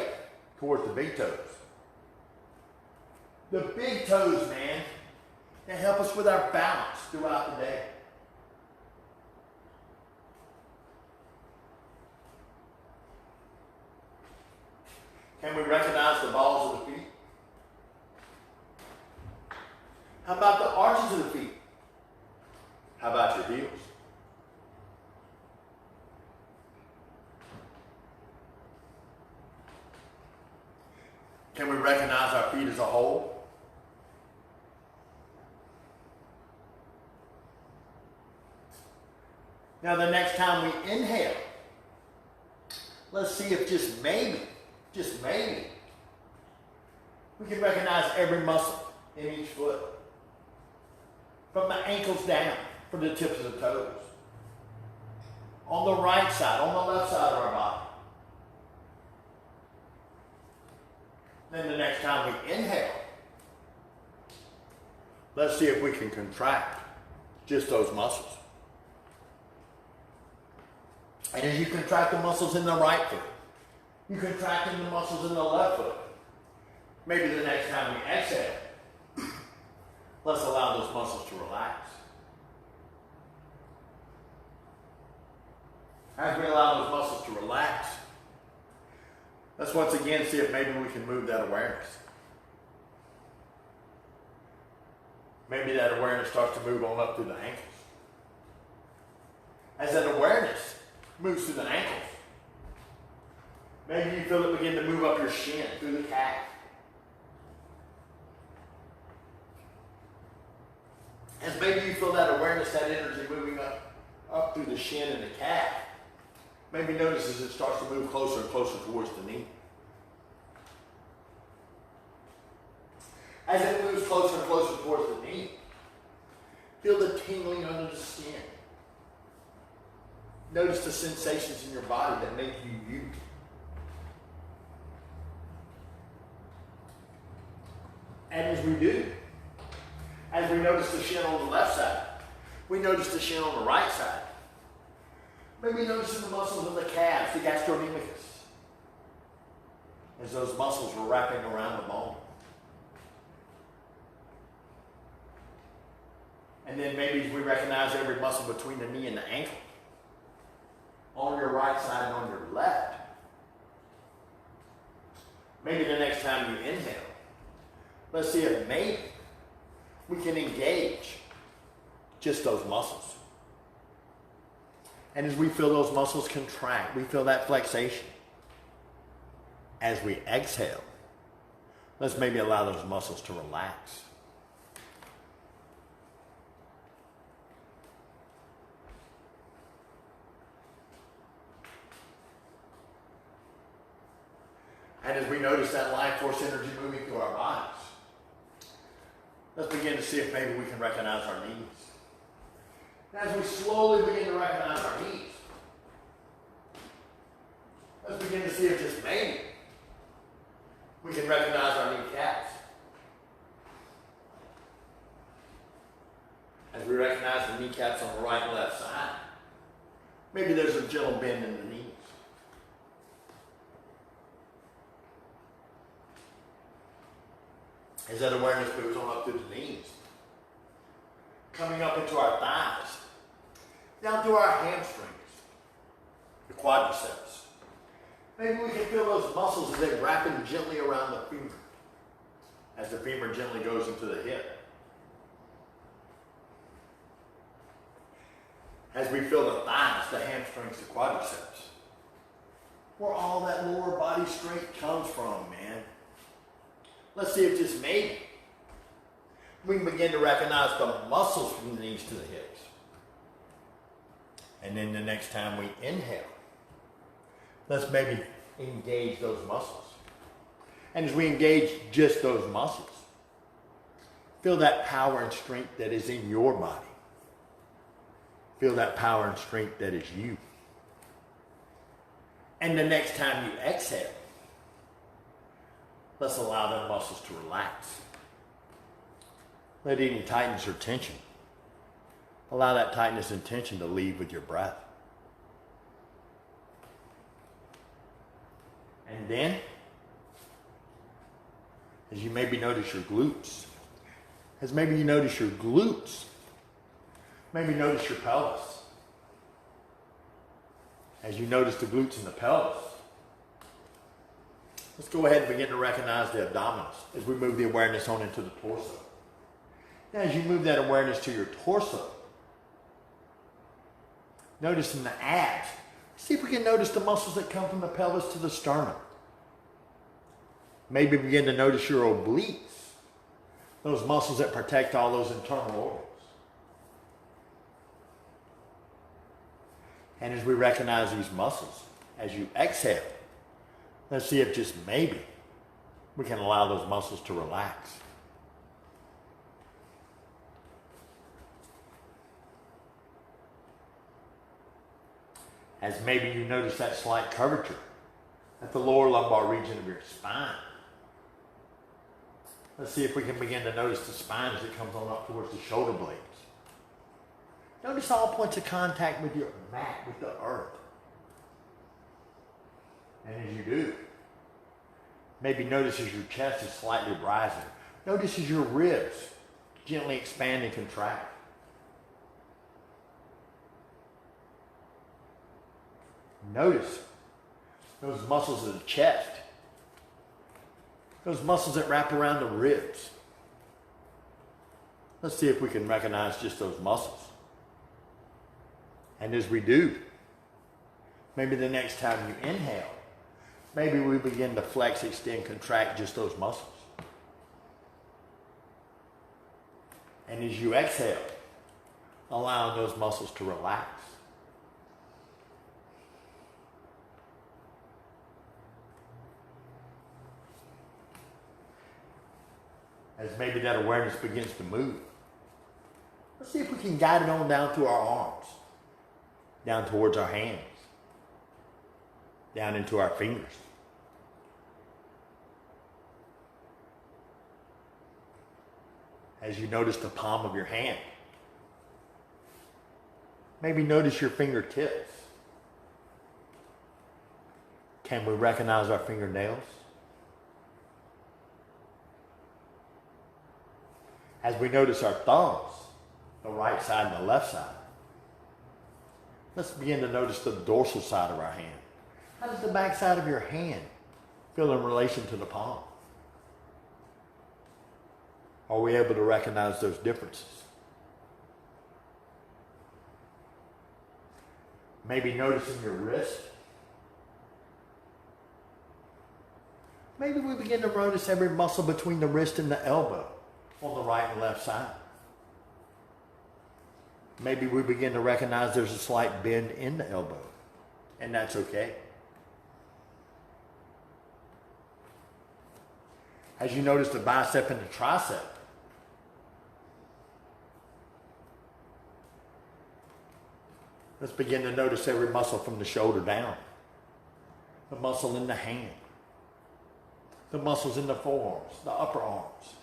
towards the big toes. The big toes, man, they help us with our balance throughout the day. Can we recognize the balls of the feet? How about the arches of the feet? How about your heels? Can we recognize our feet as a whole? Now the next time we inhale, let's see if just maybe, we can recognize every muscle in each foot. From the ankles down, from the tips of the toes. On the right side, on the left side of our body. Then the next time we inhale, let's see if we can contract just those muscles. And as you contract the muscles in the right foot, you contracting the muscles in the left foot. Maybe the next time we exhale, let's allow those muscles to relax. As we allow those muscles to relax, let's once again see if maybe we can move that awareness. Maybe that awareness starts to move on up through the ankles. As that awareness moves through the ankles, maybe you feel it begin to move up your shin, through the calf. As maybe you feel that awareness, that energy moving up through the shin and the calf, Maybe notice as it starts to move closer and closer towards the knee. As it moves closer and closer towards the knee, feel the tingling under the skin. Notice the sensations in your body that make you you. And as we do, as we notice the shin on the left side, we notice the shin on the right side. Maybe noticing the muscles of the calves, the gastrocnemius, as those muscles are wrapping around the bone. And then maybe we recognize every muscle between the knee and the ankle, on your right side and on your left. Maybe the next time you inhale, let's see if maybe we can engage just those muscles. And as we feel those muscles contract, we feel that flexation. As we exhale, let's maybe allow those muscles to relax. And as we notice that life force energy moving through our bodies, let's begin to see if maybe we can recognize our knees. And as we slowly begin to recognize our knees, let's begin to see if just maybe we can recognize our kneecaps. As we recognize the kneecaps on the right and left side, maybe there's a gentle bend in the knees. As that awareness moves on up through the knees, coming up into our thighs, down through our hamstrings, the quadriceps. Maybe we can feel those muscles as they wrap in gently around the femur, as the femur gently goes into the hip. As we feel the thighs, the hamstrings, the quadriceps, where all that lower body strength comes from, man. Let's see if just maybe we can begin to recognize the muscles from the knees to the hips. And then the next time we inhale, let's maybe engage those muscles. And as we engage just those muscles, feel that power and strength that is in your body. Feel that power and strength that is you. And the next time you exhale, let's allow them muscles to relax. Let any tightness or tension, allow that tightness and tension to leave with your breath. And then, as you maybe notice your glutes, maybe notice your pelvis. As you notice the glutes and the pelvis, let's go ahead and begin to recognize the abdominals as we move the awareness on into the torso. Now, as you move that awareness to your torso, noticing the abs, see if we can notice the muscles that come from the pelvis to the sternum. Maybe begin to notice your obliques, those muscles that protect all those internal organs. And as we recognize these muscles, as you exhale, let's see if just maybe we can allow those muscles to relax. As maybe you notice that slight curvature at the lower lumbar region of your spine. Let's see if we can begin to notice the spine as it comes on up towards the shoulder blades. Notice all points of contact with your mat, with the earth. And as you do, maybe notice as your chest is slightly rising. Notice as your ribs gently expand and contract. Notice those muscles of the chest, those muscles that wrap around the ribs. Let's see if we can recognize just those muscles. And as we do, maybe the next time you inhale, maybe we begin to flex, extend, contract just those muscles. And as you exhale, allowing those muscles to relax. As maybe that awareness begins to move, let's see if we can guide it on down through our arms, down towards our hands, down into our fingers. As you notice the palm of your hand, maybe notice your fingertips. Can we recognize our fingernails? As we notice our thumbs, the right side and the left side, let's begin to notice the dorsal side of our hand. How does the back side of your hand feel in relation to the palm? Are we able to recognize those differences? Maybe noticing your wrist. Maybe we begin to notice every muscle between the wrist and the elbow on the right and left side. Maybe we begin to recognize there's a slight bend in the elbow, and that's okay. As you notice the bicep and the tricep, let's begin to notice every muscle from the shoulder down. The muscle in the hand, the muscles in the forearms, the upper arms.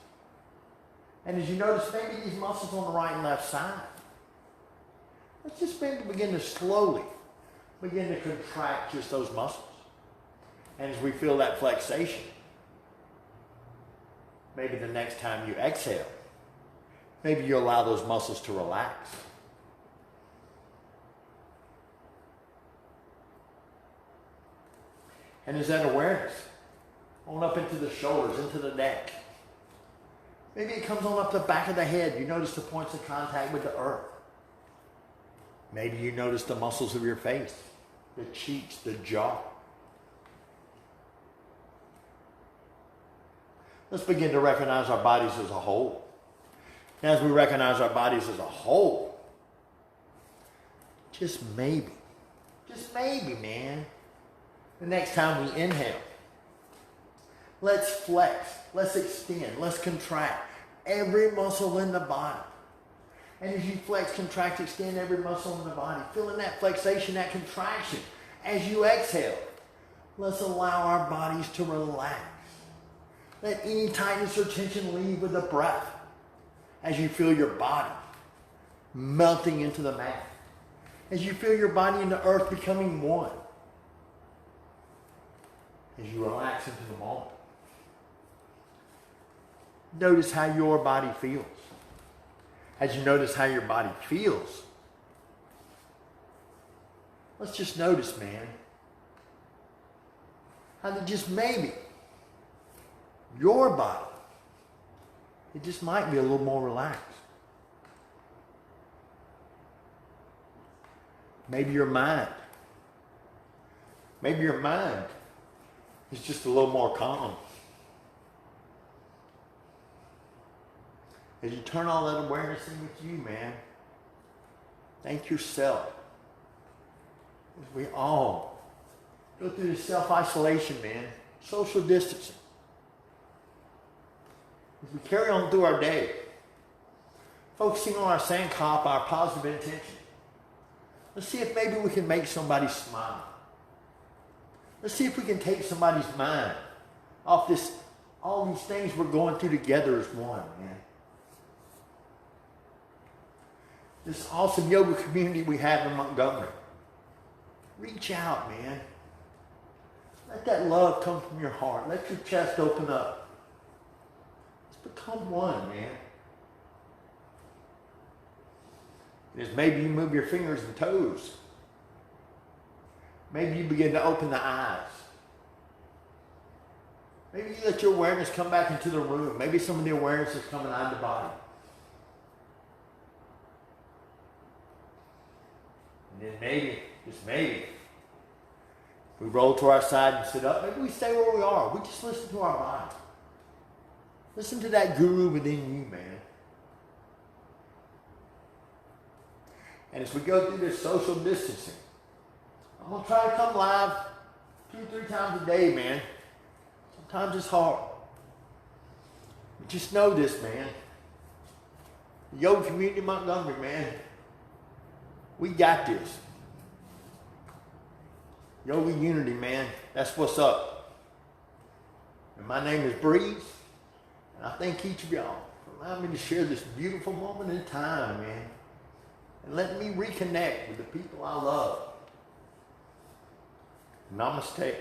And as you notice maybe these muscles on the right and left side, let's just begin to slowly begin to contract just those muscles. And as we feel that flexation, maybe the next time you exhale, maybe you allow those muscles to relax. And is that awareness on up into the shoulders, into the neck? Maybe it comes on up the back of the head. You notice the points of contact with the earth. Maybe you notice the muscles of your face, the cheeks, the jaw. Let's begin to recognize our bodies as a whole. And as we recognize our bodies as a whole, just maybe, man, the next time we inhale, let's flex, let's extend, let's contract every muscle in the body. And as you flex, contract, extend every muscle in the body, feeling that flexation, that contraction. As you exhale, let's allow our bodies to relax. Let any tightness or tension leave with the breath as you feel your body melting into the mat. As you feel your body and the earth becoming one. As you relax into the moment. Notice how your body feels. As you notice how your body feels, let's just notice, man, how that just maybe your body, it just might be a little more relaxed. Maybe your mind is just a little more calm. As you turn all that awareness in with you, man, thank yourself. As we all go through this self-isolation, man, social distancing. As we carry on through our day, focusing on our sandcop, our positive intention. Let's see if maybe we can make somebody smile. Let's see if we can take somebody's mind off this, all these things we're going through together as one, man. This awesome yoga community we have in Montgomery. Reach out, man. Let that love come from your heart. Let your chest open up. Let's become one, man. As maybe you move your fingers and toes. Maybe you begin to open the eyes. Maybe you let your awareness come back into the room. Maybe some of the awareness is coming out of the body. And then maybe, just maybe, we roll to our side and sit up. Maybe we stay where we are. We just listen to our body. Listen to that guru within you, man. And as we go through this social distancing, I'm going to try to come live 2-3 times a day, man. Sometimes it's hard. just know this, man. Yo, community Montgomery, man. We got this. Yo, we unity, man. That's what's up. And my name is Breeze. And I thank each of y'all for allowing me to share this beautiful moment in time, man. And let me reconnect with the people I love. Namaste.